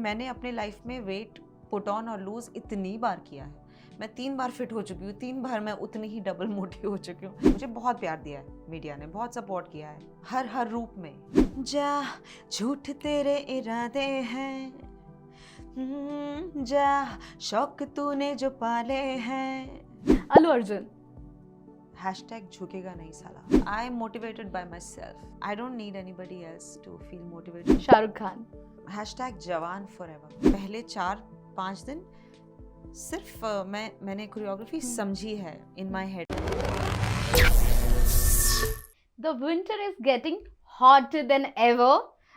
मैंने अपने लाइफ में वेट पुट ऑन और लूज इतनी बार किया है। मैं 3 बार फिट हो चुकी हूँ, 3 बार मैं उतनी ही डबल मोटी हो चुकी हूँ। मुझे बहुत प्यार दिया है मीडिया ने, बहुत सपोर्ट किया है हर रूप में। जा झूठ तेरे इरादे हैं, जा शौक तूने जो पाले हैं। अल्लू अर्जुन। Hashtag झुकेगा नहीं साला। I am motivated by myself. I don't need anybody else to feel motivated. Shahrukh Khan. Hashtag जवान forever. पहले 4-5 दिन सिर्फ मैंने कोरियोग्राफी समझी है in my head. The winter is getting hotter than ever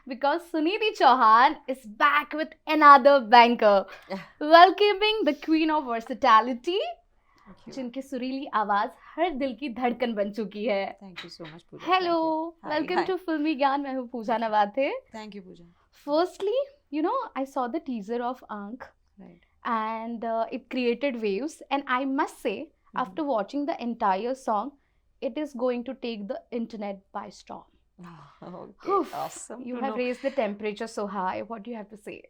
because Sunidhi Chauhan is back with another banger. Welcoming the queen of versatility, जिनकी सुरीली आवाज हर दिल की धड़कन बन चुकी है। Thank you so much, Pooja. Hello, Hi, welcome hi. to फिल्मी ज्ञान। मैं हूँ पूजा Navathe. Thank you, Pooja. Firstly, you know, I saw the teaser of Ankh Right. and it created waves. And I must say, after watching the entire song, it is going to take the internet by storm. Okay, Oof, awesome. you to have know. raised the temperature so high. What do you have to say?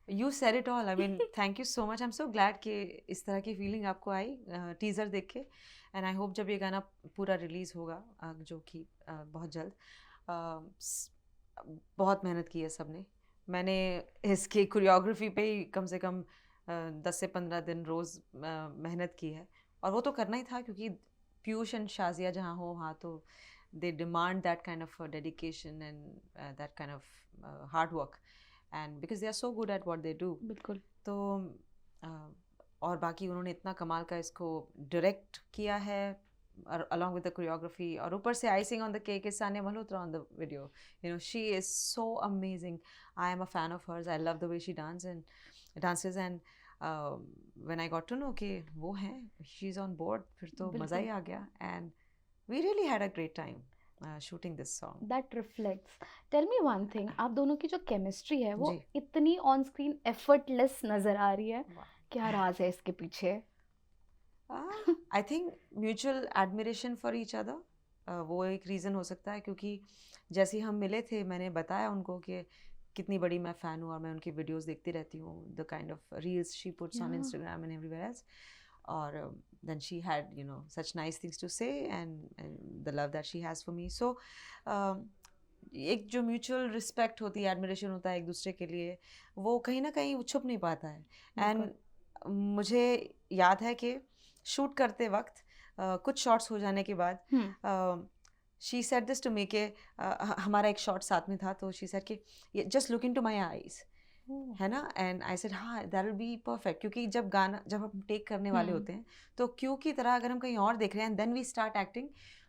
You said it all. I mean, thank you so much. I'm so glad कि इस तरह की feeling आपको आई teaser देख के, and I hope जब ये गाना पूरा रिलीज़ होगा जो कि बहुत जल्द। बहुत मेहनत की है सबने। मैंने इसकी कोरियोग्राफी पे ही कम से कम 10 से 15 दिन रोज़ मेहनत की है, और वो तो करना ही था क्योंकि पीयूष एंड शाजिया जहाँ हो वहाँ तो they demand that kind of dedication and that kind of hard work, and because they are so good at what they do. बिल्कुल। तो और बाकी उन्होंने इतना कमाल का इसको डायरेक्ट किया है along with the choreography, और ऊपर से icing on the cake is Sania Malhotra on the video. You know, she is so amazing. I am a fan of hers. I love the way she dances, and when I got to know कि वो हैं, she's on board, फिर तो मज़ा ही आ गया, and we really had a great time shooting this song. That reflects. Tell me one thing, आप दोनों की जो केमिस्ट्री है वो जी। इतनी ऑन स्क्रीन एफर्टलेस नजर आ रही है। क्या राज है इसके पीछे? I think mutual admiration for each other, वो एक रीज़न हो सकता है, क्योंकि जैसे ही हम मिले थे मैंने बताया उनको कि कितनी बड़ी मैं फ़ैन हूँ और मैं उनकी वीडियोस देखती रहती हूँ, the kind of reels she puts on Instagram and everywhere else, और then she had you know such nice things to say and the love that she has for me. So एक जो mutual respect होती है, admiration होता है एक दूसरे के लिए, वो कहीं ना कहीं छुप नहीं पाता है। एंड मुझे याद है कि शूट करते वक्त कुछ शॉट्स हो जाने के बाद she said this to me के हमारा एक शॉट साथ में था, तो शी सेड कि just look into my eyes, है ना, एंड आई सेड हाँ दैट विल बी परफेक्ट, क्योंकि जब हम टेक करने वाले होते हैं तो क्यों की तरह अगर हम कहीं और देख रहे हैं देन वी स्टार्ट एक्टिंग,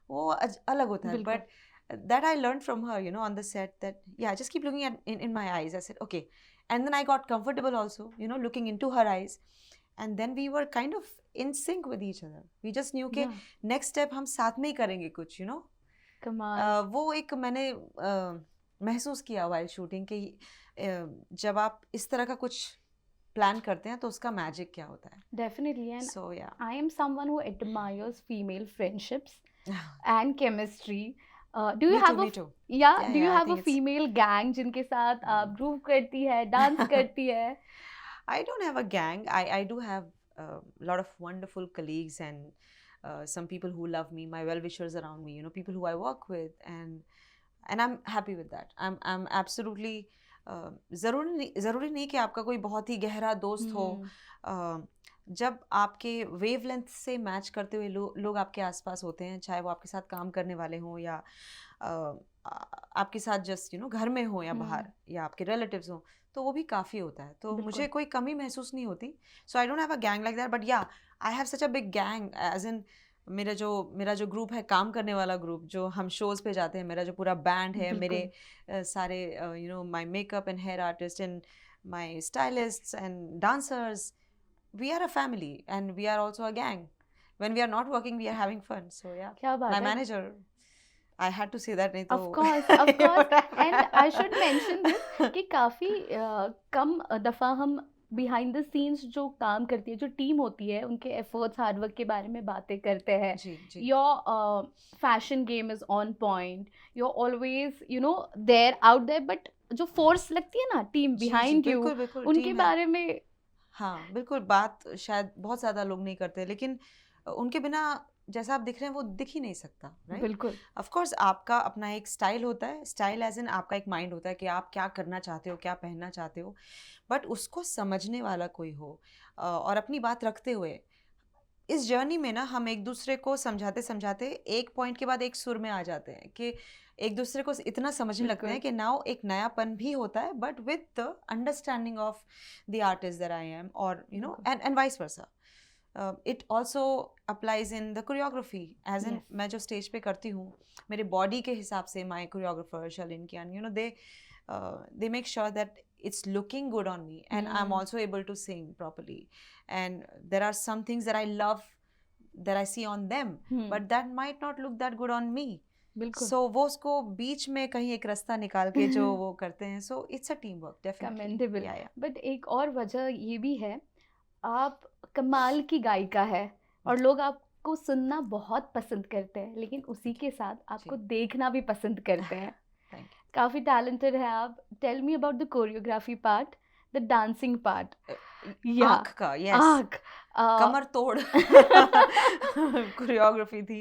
वो अलग होता है। But that I learned from her, you know, on the set, that yeah, just keep looking in my eyes. I said okay, and then I got comfortable also, you know, looking into her eyes, and then we were kind of in sync with each other. We just knew कि next step हम साथ में ही करेंगे कुछ, you know. कमाल। वो एक मैंने महसूस किया while shooting कि जब आप इस तरह का कुछ प्लान करते हैं तो उसका मैजिक क्या होता है। Definitely, and so yeah, I am someone who admires female friendships and chemistry. Do you have me a too. yeah? Do you I have a think it's female gang जिनके साथ आप ग्रूव करती है, dance करती है? I don't have a gang. I do have a lot of wonderful colleagues and some people who love me, my well-wishers around me, you know, people who I work with, and I'm happy with that. I'm absolutely ज़रूरी नहीं कि आपका कोई बहुत ही गहरा दोस्त हो। जब आपके वेवलेंथ से मैच करते हुए लोग आपके आसपास होते हैं, चाहे वो आपके साथ काम करने वाले हों या आपके साथ जस्ट यू नो घर में हो या बाहर या आपके रिलेटिव्स हों, तो वो भी काफ़ी होता है। तो मुझे कोई कमी महसूस नहीं होती। So I don't have a gang like that, but yeah I have such a big gang, as in मेरा जो ग्रुप है, काम करने वाला ग्रुप, जो हम शोज़ पे जाते हैं, मेरा जो पूरा बैंड है, मेरे सारे you know my makeup and hair artist and my stylists and dancers, we are a family and we are also a gang. When we are not working, we are having fun. So yeah, क्या बात my है? manager, I had to say that, नहीं तो Of course, and I should mention this कि काफ़ी कम दफ़ा हम behind the scenes जो काम करती है, जो टीम होती है, उनके एफर्ट्स, हार्डवर्क के बारे में बातें करते हैं। Your fashion game is on point, you are always you know there out there, but जो फोर्स लगती है ना, टीम जी, जी, बिहाइंड यू, बिल्कुल, बिल्कुल, उनके टीम है। बारे में। हाँ, बिल्कुल, बात शायद बहुत ज़्यादा लोग नहीं करते, लेकिन उनके बिना जैसा आप दिख रहे हैं वो दिख ही नहीं सकता, राइट? बिल्कुल ऑफ कोर्स आपका अपना एक स्टाइल होता है, स्टाइल एज़ इन आपका एक माइंड होता है कि आप क्या करना चाहते हो, क्या पहनना चाहते हो, बट उसको समझने वाला कोई हो और अपनी बात रखते हुए इस जर्नी में ना हम एक दूसरे को समझाते समझाते एक पॉइंट के बाद एक सुर में आ जाते हैं कि एक दूसरे को इतना समझने लगते हैं बिल्कुल कि नाउ एक नयापन भी होता है but with the understanding of the artist that I am और यू नो बिल्कुल and vice versa. It also applies in the choreography as in yes मैं जो स्टेज पे करती हूँ मेरे बॉडी के हिसाब से my choreographer Shalin Kiyan you know they make sure that it's looking good on me and I'm also able to sing properly and there are some things that I love that I see on them but that might not look that good on me बिल्कुल so वो उसको बीच में कहीं एक रास्ता निकाल के जो वो करते हैं so it's a teamwork definitely commendable. yeah yeah but एक और वजह ये भी है, आप कमाल की गायिका है और लोग आपको सुनना बहुत पसंद करते हैं, लेकिन उसी के साथ आपको जी देखना भी पसंद करते हैं। thank you काफ़ी टैलेंटेड है आप। Tell me about the choreography part, the dancing part. या आँख का yes आँख कमर तोड़ कोरियोग्राफी थी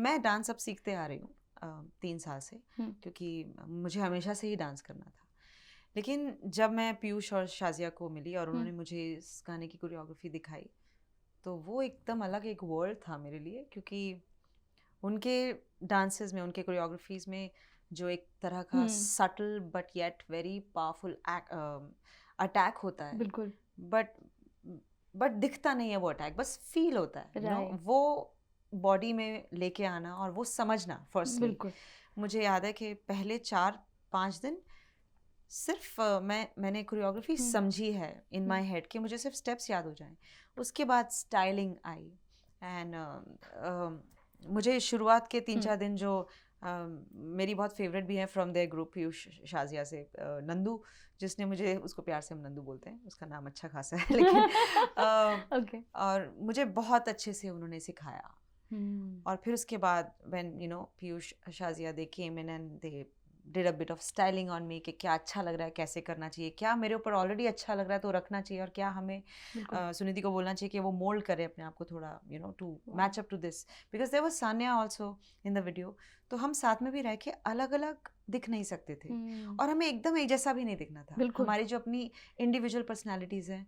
मैं डांस अब सीखते आ रही हूँ 3 साल से क्योंकि मुझे हमेशा से ही डांस करना था लेकिन जब मैं पीयूष और शाजिया को मिली और उन्होंने मुझे इस गाने की कोरियोग्राफी दिखाई तो वो एकदम अलग एक वर्ल्ड था मेरे लिए क्योंकि उनके डांसेस में उनके कोरियोग्राफीज में जो एक तरह का subtle but yet very powerful attack होता है बिल्कुल बट दिखता नहीं है वो अटैक बस फील होता है you know, Right. वो बॉडी में लेके आना और वो समझना फर्स्टली बिल्कुल मुझे याद है कि पहले 4-5 दिन सिर्फ मैंने कोरियोग्राफी समझी है इन माय हेड कि मुझे सिर्फ स्टेप्स याद हो जाएं उसके बाद स्टाइलिंग आई एंड मुझे शुरुआत के 3-4 दिन जो मेरी बहुत फेवरेट भी है from there group Piyush Shazia से नंदू जिसने मुझे उसको प्यार से हम नंदू बोलते हैं उसका नाम अच्छा खासा है लेकिन ओके और मुझे बहुत अच्छे से उन्होंने सिखाया और फिर उसके बाद when you know Piyush Shazia they came in and they did a bit of styling on me कि क्या अच्छा लग रहा है कैसे करना चाहिए क्या मेरे ऊपर ऑलरेडी अच्छा लग रहा है तो रखना चाहिए और क्या हमें सुनिधि को बोलना चाहिए कि वो मोल्ड करे अपने आप को थोड़ा you know to match up to this because there was Sanya also in the video तो हम साथ में भी रह के अलग अलग दिख नहीं सकते थे और हमें एकदम एक जैसा भी नहीं दिखना था हमारी जो अपनी इंडिविजुअल पर्सनैलिटीज़ हैं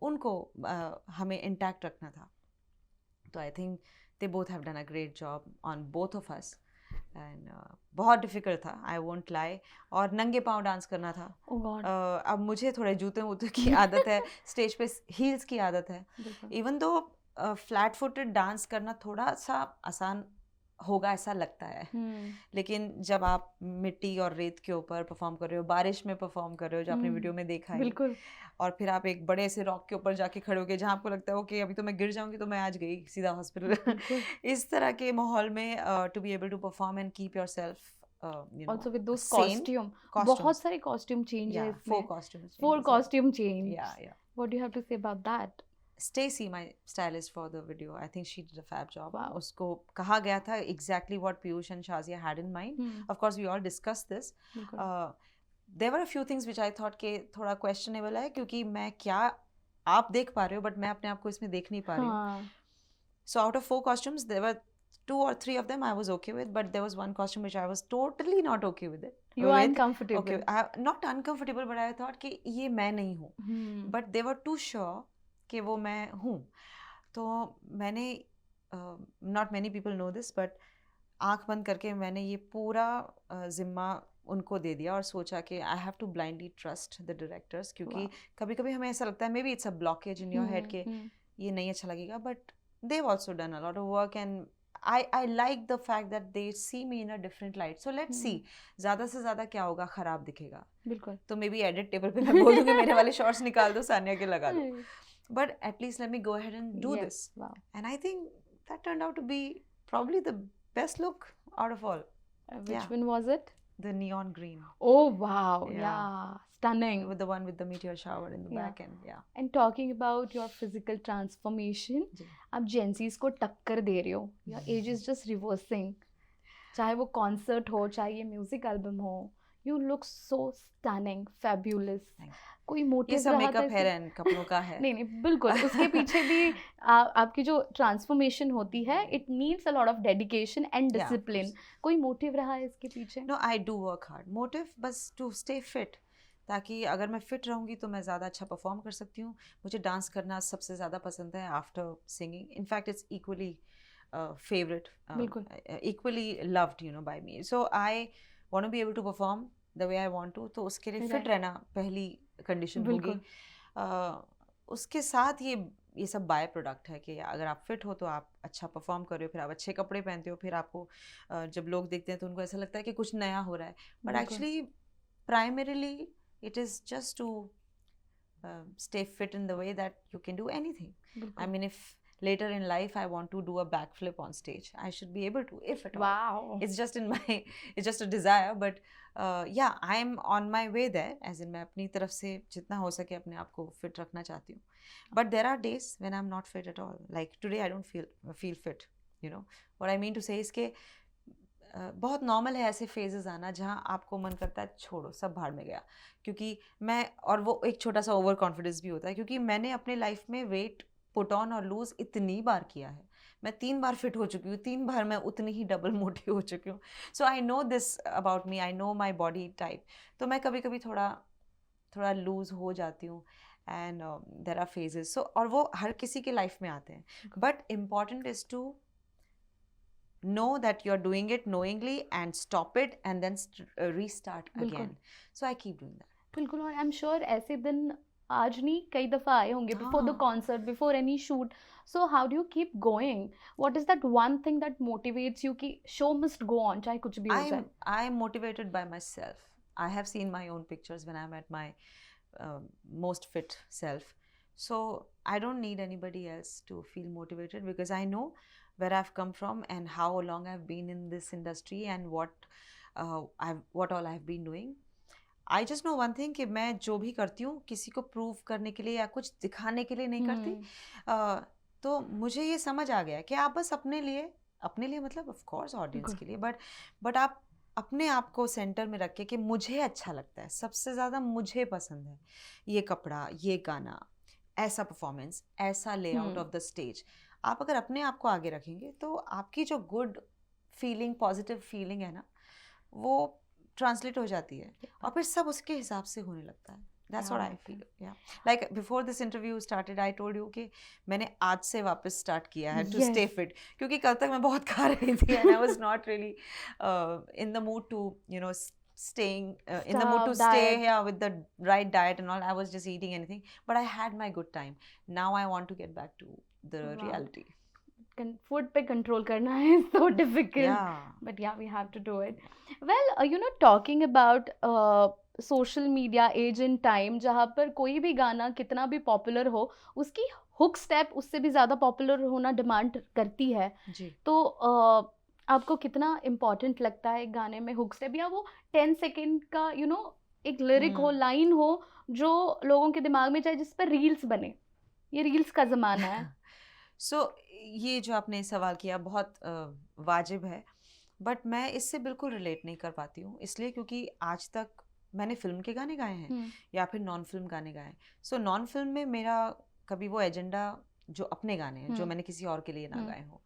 उनको हमें इंटैक्ट रखना था तो I think they both have done a great job on both of us and बहुत डिफिकल्ट था आई वोंट लाई और नंगे पाँव डांस करना था अब मुझे थोड़े जूते वूते की आदत है स्टेज पे हील्स की आदत है even though flat footed dance करना थोड़ा सा आसान होगा ऐसा लगता है लेकिन जब आप मिट्टी और रेत के ऊपर परफॉर्म कर रहे हो बारिश में परफॉर्म कर रहे हो जो आपने वीडियो में देखा है बिल्कुल और फिर आप एक बड़े से रॉक के ऊपर जाके खड़े हो गए जहाँ आपको लगता है कि अभी तो मैं गिर जाऊंगी तो मैं आज गई सीधा हॉस्पिटल इस तरह के माहौल में to be able to perform and keep yourself also with those costume बहुत सारे costume changes 4 costume change what do you have to say about that Stacy, my stylist for the video, I think she did a fab job. Wow. उसको कहा गया था exactly what Piyush and Shazia had in mind. Of course, we all discussed this. There were a few things which I thought के थोड़ा questionable है क्योंकि मैं क्या आप देख पा रहे हो but मैं अपने आप को इसमें देख नहीं पा रही हूँ. So out of 4 costumes, there were 2 or 3 of them I was okay with, but there was one costume which I was totally not okay with it. You are uncomfortable. Okay, not uncomfortable, but I thought कि ये मैं नहीं हूँ. But they were too sure कि वो मैं हूँ तो मैंने not many people know this but आँख बंद करके मैंने ये पूरा ज़िम्मा उनको दे दिया और सोचा कि I have to blindly trust the directors क्योंकि कभी कभी हमें ऐसा लगता है maybe it's a blockage in your head के ये नहीं अच्छा लगेगा but they have also done a lot of work and I like the fact that they see me in a different light. So let's see. ज़्यादा से ज़्यादा क्या होगा खराब दिखेगा बिल्कुल तो मे बी एडिट टेबल पे मैं बोल दूँगी मेरे वाले शॉर्ट्स निकाल दो सानिया के लगा दो but at least let me go ahead and do this. Wow. And I think that turned out to be probably the best look out of all. Which one was it? The neon green. Oh wow, yeah. Stunning. With the one with the meteor shower in the back end, yeah. And talking about your physical transformation, आप जेंसीज को टक्कर दे रहे हो. Your age is just reversing. चाहे वो concert हो, चाहे ये म्यूजिक एल्बम हो, You look so stunning, fabulous. Thank you. कोई ये मोटिव सब रहा था मेकअप हेयर इसके? एंड कपड़ों का है. नहीं नहीं बिल्कुल, उसके पीछे भी आपकी जो ट्रांसफॉर्मेशन होती है, it needs a lot of dedication and Yeah, of discipline. course. कोई मोटिव रहा है इसके पीछे? No, I do work hard. Motive बस to stay fit. ताकि अगर मैं फिट रहूँगी तो मैं ज़्यादा अच्छा परफॉर्म कर सकती हूँ. मुझे डांस करना सबसे ज़्यादा पसंद है after singing. In fact it's equally favourite, बिल्कुल. Equally loved by me. So I want to be able to perform the way I want to. तो उसके लिए फिट Right. रहना पहली कंडीशन होगी. बिल्कुल. उसके साथ ये सब बाय प्रोडक्ट है कि अगर आप फिट हो तो आप अच्छा परफॉर्म कर रहे हो, फिर आप अच्छे कपड़े पहनते हो, फिर आपको जब लोग देखते हैं तो उनको ऐसा लगता है कि कुछ नया हो रहा है. बट बिल्कुल. Actually primarily it is just to stay fit in the way that you can do anything. I बिल्कुल. mean, if later in life I want to do a backflip on stage, I should be able to, if at all. Wow. It's just in my, it's just a desire, but yeah, I'm on my way there, as in मैं अपनी तरफ से जितना हो सके अपने आप को fit रखना चाहती हूँ. But there are days when I'm not fit at all. Like today I don't feel fit. What I mean to say is कि बहुत नॉर्मल है ऐसे फेजेस आना जहाँ आपको मन करता है छोड़ो सब भाड़ में गया. क्योंकि मैं, और वो एक छोटा सा ओवर कॉन्फिडेंस भी होता है क्योंकि मैंने अपने लाइफ में वेट पुट ऑन और लूज इतनी बार किया है. मैं 3 बार फिट हो चुकी हूँ, 3 बार मैं उतनी ही डबल मोटी हो चुकी हूँ. So I know this about me, I know my body type. तो मैं कभी कभी थोड़ा लूज हो जाती हूँ. And there are phases. So और वो हर किसी के लाइफ में आते हैं. But important is to know that you're doing it knowingly and stop it and then restart बिल्कुल. again. So I keep doing that. बिल्कुल. और आई एम श्योर ऐसे दिन आज नहीं कई दफ़ा आए होंगे, बिफोर द हाँ. Concert, before any shoot. So how do you keep going? What is that one thing that motivates you कि शो मस्ट गो ऑन, चाहे कुछ भी हो जाए? I'm motivated by myself. I have seen my own pictures when I'm at my most fit self. So I don't need anybody else to feel motivated because I know where I've come from and how long I've been in this industry and what all I've been doing. I just know one thing कि मैं जो भी करती हूँ किसी को prove करने के लिए या कुछ दिखाने के लिए नहीं करती. तो मुझे ये समझ आ गया कि आप बस अपने लिए मतलब ऑफ कोर्स ऑडियंस के लिए, बट आप अपने आप को सेंटर में रख के कि मुझे अच्छा लगता है, सबसे ज़्यादा मुझे पसंद है ये कपड़ा, ये गाना, ऐसा परफॉर्मेंस, ऐसा लेआउट ऑफ द स्टेज. आप अगर अपने आप को आगे रखेंगे तो आपकी जो गुड फीलिंग, पॉजिटिव फीलिंग है ना, वो ट्रांसलेट हो जाती है और फिर सब उसके हिसाब से होने लगता है. That's what I feel. Yeah. Like before this interview started, I told you कि मैंने आज से वापस स्टार्ट किया है to stay fit. क्योंकि कल तक मैं बहुत खा रही थी and I was not really in the mood to staying in the mood to stay here with the right diet and all. I was just eating anything, but I had my good time. Now I want to get back to the reality. Food पे control करना is so difficult. Yeah. But yeah, we have to do it. Well, talking about social media age and time, जहाँ पर कोई भी गाना कितना भी popular हो, उसकी हुक स्टेप उससे भी ज़्यादा पॉपुलर होना डिमांड करती है. जी. तो आपको कितना इम्पोर्टेंट लगता है गाने में हुक स्टेप, या वो 10 सेकेंड का एक लिरिक हो, लाइन हो जो लोगों के दिमाग में जाए, जिस पर रील्स बने? ये रील्स का ज़माना है. सो ये जो आपने सवाल किया बहुत वाजिब है, बट मैं इससे बिल्कुल रिलेट नहीं कर पाती हूँ. इसलिए क्योंकि आज तक मैंने फिल्म के गाने गाए हैं या फिर नॉन फिल्म गाने गाए. सो नॉन फिल्म में मेरा कभी वो एजेंडा, जो अपने गाने हैं जो मैंने किसी और के लिए ना गाए हो,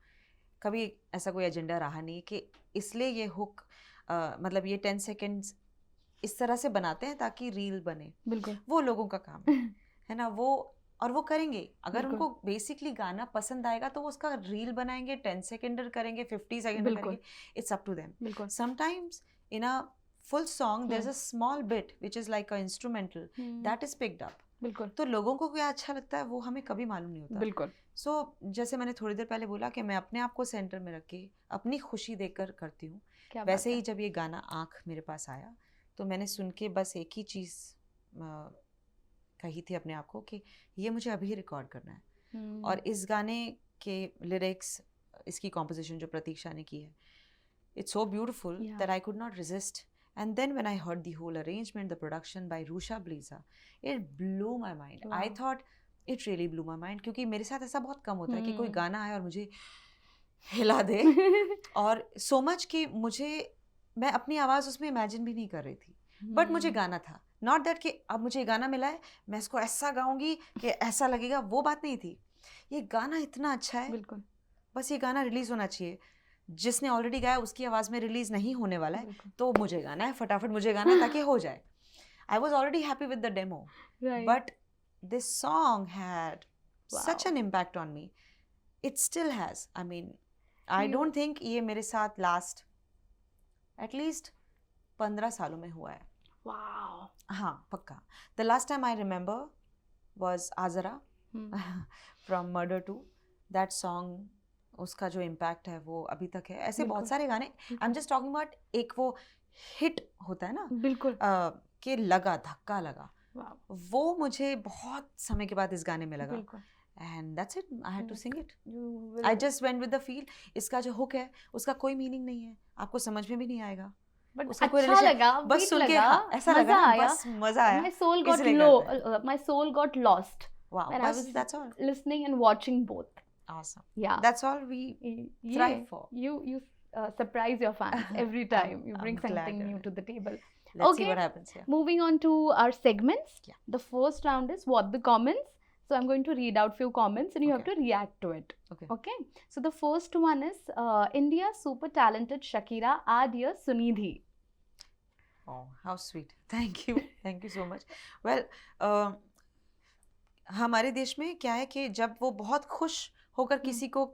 कभी ऐसा कोई एजेंडा रहा नहीं कि इसलिए ये हुक मतलब ये 10 सेकेंड्स इस तरह से बनाते हैं ताकि रील बने. बिल्कुल. वो लोगों का काम है ना, और वो करेंगे. अगर उनको बेसिकली गाना पसंद आएगा तो वो उसका रील बनाएंगे, 10 सेकेंडर करेंगे, 50 सेकेंडर करेंगे. It's up to them. Sometimes in a full song there is a small bit which is like a instrumental that is picked up. बिल्कुल. तो लोगों को क्या अच्छा लगता है वो हमें कभी मालूम नहीं होता. बिल्कुल. सो जैसे मैंने थोड़ी देर पहले बोला कि मैं अपने आप को सेंटर में रख के अपनी खुशी देखकर करती हूँ. वैसे ही जब ये गाना आँख मेरे पास आया तो मैंने सुन के बस एक ही चीज़ कही थी अपने आप को कि ये मुझे अभी रिकॉर्ड करना है. और इस गाने के लिरिक्स, इसकी कॉम्पोजिशन जो प्रतीक्षा ने की है, it's so beautiful that I could not resist. And then when I heard the whole arrangement, the production by Rusha Bliza, it blew my mind. Wow. I thought it really blew my mind क्योंकि मेरे साथ ऐसा बहुत कम होता है कि कोई गाना आए और मुझे हिला दे. और so much कि मैं अपनी आवाज़ उसमें इमेजिन भी नहीं कर रही थी. बट मुझे गाना था, नॉट दैट कि अब मुझे गाना मिला है मैं इसको ऐसा गाऊंगी कि ऐसा लगेगा, वो बात नहीं थी। ये गाना इतना अच्छा है, बिल्कुल बस ये गाना रिलीज होना चाहिए। जिसने ऑलरेडी गाया उसकी आवाज में रिलीज नहीं होने वाला है, बिल्कुल तो मुझे गाना है, फटाफट मुझे गाना है ताकि हो जाए। I was already happy with the demo, right but this song had such wow an impact on me. It still has. I mean, I You- don't think ये मेरे साथ लास्ट एटलीस्ट 15 सालों में हुआ है। वाओ हाँ पक्का। The last time I remember was Aa Zara from Murder two. That song, उसका जो इम्पैक्ट है वो अभी तक है। ऐसे बहुत बिल्कुल। सारे गाने, I am just talking about, एक वो हिट होता है ना बिल्कुल कि लगा, धक्का लगा, वाओ वो मुझे बहुत समय के बाद इस गाने में लगा। बिल्कुल And that's it. I had to sing it. You I will- just went with the feel. इसका जो हुक है उसका कोई मीनिंग नहीं है, आपको समझ में भी नहीं आएगा। but उसका कोई अच्छा relation- लगा, बस beat सुन के लगा, हाँ, ऐसा मजा लगा ना, आया। बस मजा आया। My soul got इसलिए low, करते my soul got lost Wow, when I बस was that's all. listening and watching both. Awesome. Yeah. That's all we Yeah, thrive for. you surprise your fans every time. You bring I'm glad something new of to the table. Let's Okay. see what happens here. Moving on to our segments. Yeah. The first round is what the comments. So I'm going to read out few comments and you have Okay. to react to it. Okay. Okay. So the first one is India's super talented Shakira, our dear Sunidhi. Oh, how sweet. Thank you. Thank you so much. Well, हमारे देश में क्या है कि जब वो बहुत खुश होकर किसी को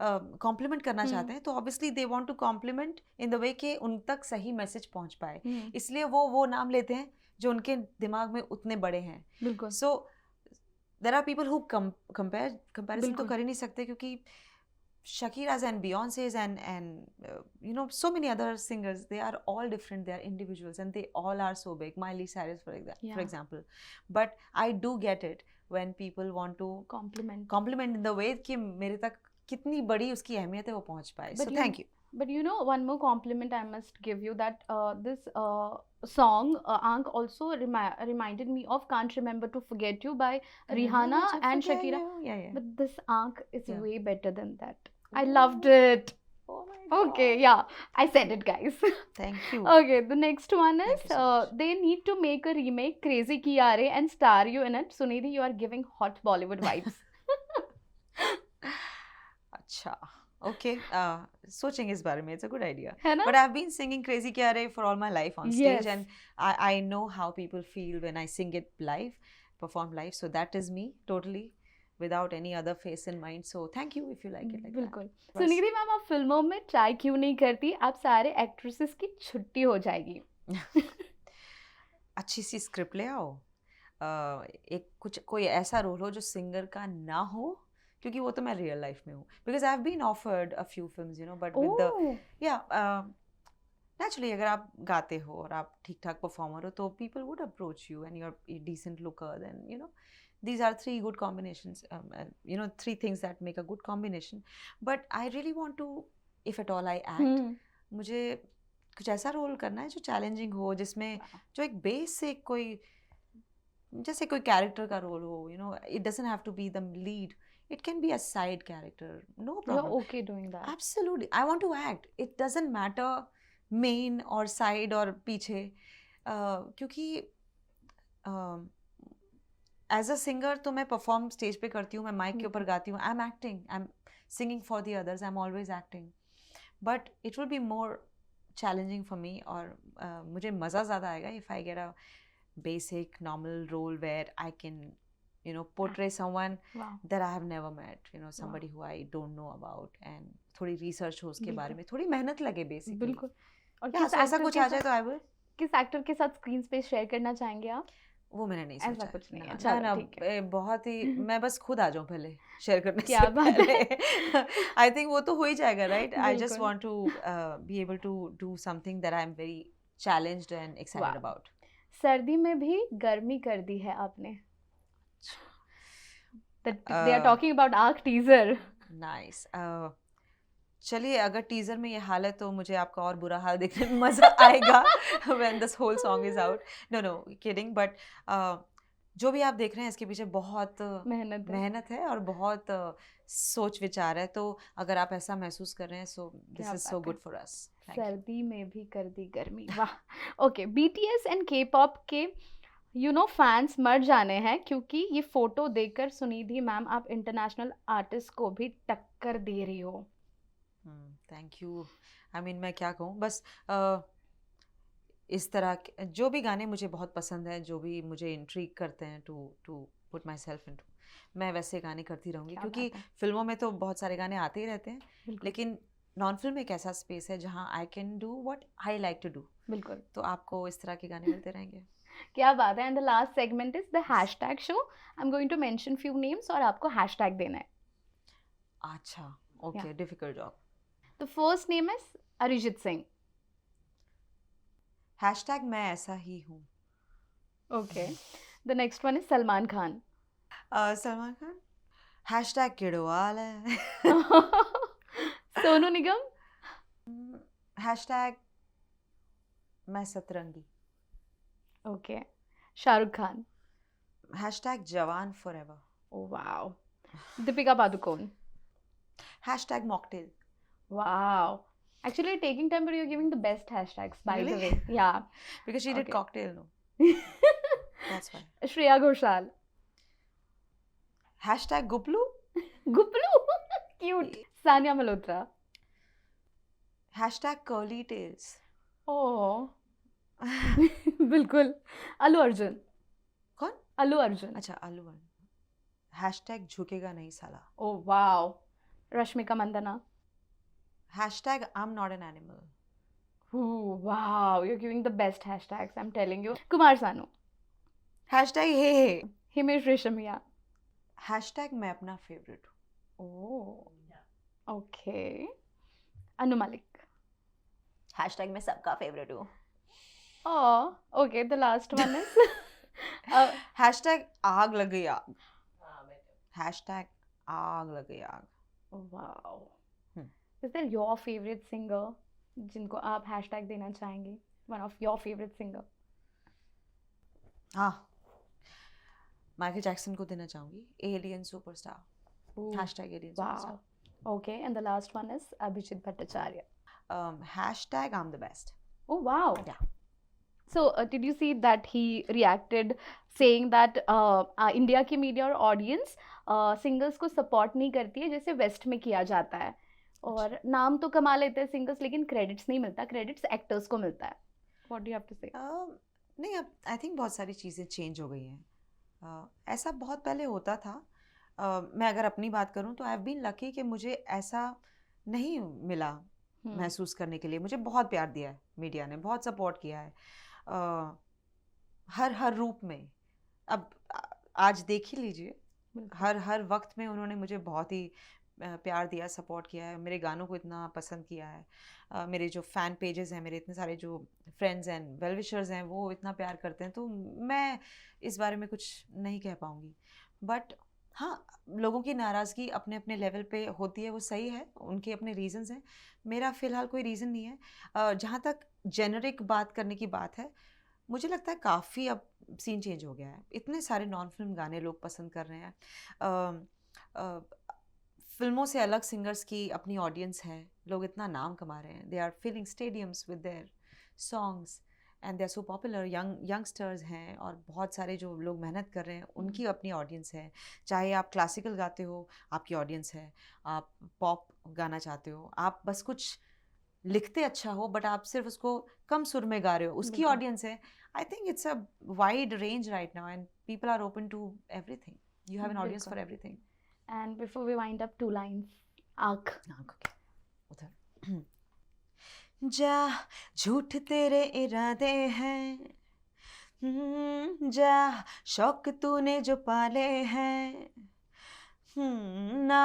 कॉम्प्लीमेंट करना चाहते हैं, तो obviously they want to compliment in the way कि उन तक सही मैसेज पहुंच पाए, इसलिए वो नाम लेते हैं जो उनके दिमाग में उतने बड़े हैं। बिल्कुल so there are people who comparison तो बिल्कुल। कर ही नहीं सकते, क्योंकि Shakira's and Beyonce's and you know, so many other singers, they are all different, they are individuals and they all are so big. Miley Cyrus for Yeah. example. But I do get it when people want to compliment in the way कि मेरे तक कितनी बड़ी उसकी अहमियत है वो पहुंच पाए. But So you- thank you. But you know, one more compliment I must give you, that this song, Aank, also reminded me of Can't Remember to Forget You by Rihanna and Shakira. Yeah. But this Aank is Yeah. way better than that. I loved it. Oh my Okay, God. yeah, I said it, guys. Thank you. Okay, the next one Thank is you so much. they need to make a remake, Crazy Kiare, and star you in it. Sunidhi, you are giving hot Bollywood vibes. अच्छा, okay. सोचेंगे इस बारे में. It's a good idea. है ना? But I've been singing Crazy Kiare for all my life on stage, Yes. and I know how people feel when I sing it live, perform live. So that is me totally, without any other face in mind. So thank you if you like it like that. बिल्कुल। बस। Sunidhi ma'am, आप फिल्मों में try क्यों नहीं करती? आप सारे एक्ट्रेसेस की छुट्टी हो जाएगी। अच्छी सी स्क्रिप्ट ले आओ, एक कोई ऐसा रोल हो जो सिंगर का ना हो, क्योंकि वो तो मैं रियल लाइफ में हूँ. Because I have been offered a few films, you know, but with the या नेचुरली अगर आप गाते हो और आप ठीक ठाक परफॉर्मर हो तो people would approach you and you are decent looker, then you know these are three good combinations, you know, three things that make a good combination. But I really want to, if at all I act, मुझे कुछ ऐसा role करना है जो challenging हो, जिसमें जो एक बेसिक कोई, जैसे कोई कैरेक्टर का रोल हो, you know, it doesn't have to be the lead, it can be a side character, no You're problem. okay doing that. Absolutely, I want to act. It doesn't matter main or side और पीछे, क्योंकि as a singer तो मैं perform stage पे करती हूँ, मैं mic के ऊपर गाती हूँ, I am acting, I am singing for the others, I am always acting, but it will be more challenging for me, और मुझे मज़ा ज़्यादा आएगा if I get a basic normal role where I can, you know, portray someone Wow. that I have never met, you know, somebody who I don't know about, and थोड़ी research हो उसके बारे में, थोड़ी मेहनत लगे basically. बिल्कुल। और Yeah, so ऐसा कुछ आ जाए तो I will. किस एक्टर के साथ स्क्रीन स्पेस शेयर करना चाहेंगे आप? वो मैंने नहीं ऐसा सोचा. कुछ नहीं है, ना, चलो, ना, ठीक है। बहुत ही, मैं बस खुद आ जाऊँ पहले शेयर करने क्या से बात है। पहले. I think वो तो हो ही जाएगा, right? I just बिल्कुल। want to be able to do something that I am very challenged and excited Wow. about. सर्दी में भी गर्मी कर दी है आपने। They are talking about Aank teaser. Nice. चलिए, अगर टीजर में ये हाल है तो मुझे आपका और बुरा हाल देखने में मजा आएगा when this whole song is out. No, kidding. But जो भी आप देख रहे हैं इसके पीछे बहुत मेहनत है और बहुत सोच विचार है. तो अगर आप ऐसा महसूस कर रहे हैं, so this is so good for us. Thank you. सर्दी में भी कर दी गर्मी, वाह. ओके, बीटीएस एंड के पॉप के फैंस मर जाने हैं क्योंकि ये फोटो देखकर सुनिधि मैम आप इंटरनेशनल आर्टिस्ट को भी टक्कर दे रही हो. Thank you. आई मीन मैं क्या कहूँ, बस इस तरह जो भी गाने मुझे बहुत पसंद है, जो भी मुझे इंट्रीग करते हैं to put myself into, मैं वैसे गाने करती रहूँगी. क्या क्योंकि बात है. फिल्मों में तो बहुत सारे गाने आते ही रहते हैं, बिल्कुल लेकिन नॉन फिल्म एक ऐसा स्पेस है जहाँ I can do what I like to do. बिल्कुल. तो आपको इस तरह के गाने मिलते रहेंगे. क्या बात है. And the last segment is the hashtag show. I am going to mention few names और आपको हैशटैग देना है. अच्छा, okay, difficult job. The first name is Arijit Singh. Hashtag मैं ऐसा ही हूँ. Okay. The next one is Salman Khan. Salman Khan. Hashtag किड़वाल है. सोनू निगम. हैशटैग मैं सतरंगी. Okay. Shahrukh Khan. Hashtag Jawan forever. Oh wow. Deepika Padukone. Hashtag mocktail. Wow. Actually, you're taking time, but you're giving the best hashtags, by the Really? way. Yeah. Because she did Okay. cocktail, no? That's why. Shreya Ghoshal. Hashtag Guplu. Guplu. Cute. Sania Malhotra. Hashtag curly tales. Oh. बिल्कुल. Allu Arjun. कौन? Allu Arjun. अच्छा, अलू Arjun. Hashtag झुकेगा नहीं साला. Oh wow. Rashmika Mandana. Hashtag I am not an animal. Ooh, wow. You're giving the best hashtags, I'm telling you. Kumar Sanu. Hashtag hey. Himesh Reshammiya. Hashtag मैं अपना favourite हूँ. Oh. Okay. Anu Malik. Hashtag मैं सबका favourite हूँ. Oh, okay. The last one is hashtag आग लग गई आग. हैशटैग आग लग गई आग. wow. Hmm. Is there your favorite singer जिनको आप hashtag देना चाहेंगे? One of your favorite singer. हाँ, माइकल जैक्सन को देना चाहूंगी. Alien superstar. Ooh, hashtag alien superstar. wow. Okay, and the last one is Abhijit Bhattacharya. Hashtag I am the best. Oh wow. Yeah. So did you see that he reacted saying that India की media और audience singers को support नहीं करती है जैसे West में किया जाता है. और नाम तो कमा लेते हैं singers लेकिन credits नहीं मिलता. Credits actors को मिलता है. What do you have to say? नहीं, अब आई थिंक बहुत सारी चीज़ें चेंज हो गई हैं. ऐसा बहुत पहले होता था. मैं अगर अपनी बात करूं तो आई हैव बीन लकी कि मुझे ऐसा नहीं मिला महसूस करने के लिए. मुझे बहुत प्यार दिया है मीडिया ने, बहुत सपोर्ट किया है हर रूप में. अब आज देख ही लीजिए, हर वक्त में उन्होंने मुझे बहुत ही प्यार दिया, सपोर्ट किया है, मेरे गानों को इतना पसंद किया है. मेरे जो फ़ैन पेजेस हैं, मेरे इतने सारे जो फ्रेंड्स एंड वेल विशर्स हैं, वो इतना प्यार करते हैं. तो मैं इस बारे में कुछ नहीं कह पाऊँगी. बट हाँ, लोगों की नाराज़गी अपने अपने लेवल पे होती है, वो सही है, उनके अपने रीज़न्स हैं. मेरा फ़िलहाल कोई रीज़न नहीं है. जहाँ तक जेनरिक बात करने की बात है, मुझे लगता है काफ़ी अब सीन चेंज हो गया है. इतने सारे नॉन फिल्म गाने लोग पसंद कर रहे हैं. फिल्मों से अलग सिंगर्स की अपनी ऑडियंस है. लोग इतना नाम कमा रहे हैं. They are filling stadiums with their songs and they are so popular. Youngsters हैं और बहुत सारे जो लोग मेहनत कर रहे हैं, उनकी अपनी ऑडियंस है. चाहे आप क्लासिकल गाते हो, आपकी ऑडियंस है. आप पॉप गाना चाहते हो, आप बस कुछ लिखते अच्छा हो बट आप सिर्फ उसको कम सुर में गा रहे हो, उसकी बिल्कुल. ऑडियंस है. I think it's a wide range right now and people are open to everything. You have an audience बिल्कुल. For everything. And before we wind up, 2 lines. आँख. उधर जा झूठ तेरे इरादे हैं. जा शौक तूने जो पाले हैं. ना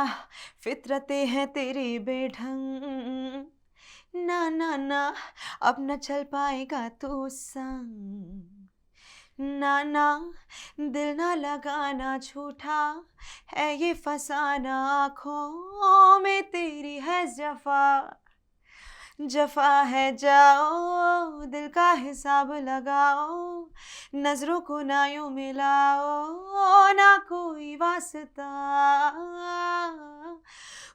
फितरतें हैं तेरी बेढंग. ना ना ना अब न चल पाएगा तू संग. ना ना दिल ना लगाना झूठा है ये फसाना. आँखों में तेरी है जफा. जफा है जाओ दिल का हिसाब लगाओ. नजरों को ना यूं मिलाओ, ना कोई वास्ता.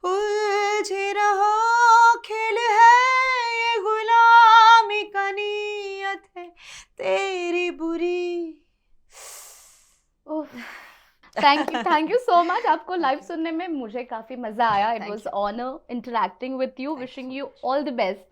उलझे रहो खेल है ये गुलाम. तेरी बुरी। Thank you so much. आपको लाइव सुनने में मुझे काफी मजा आया। It Thank was you. Honour interacting with you. Thank you wishing so you much. All the best.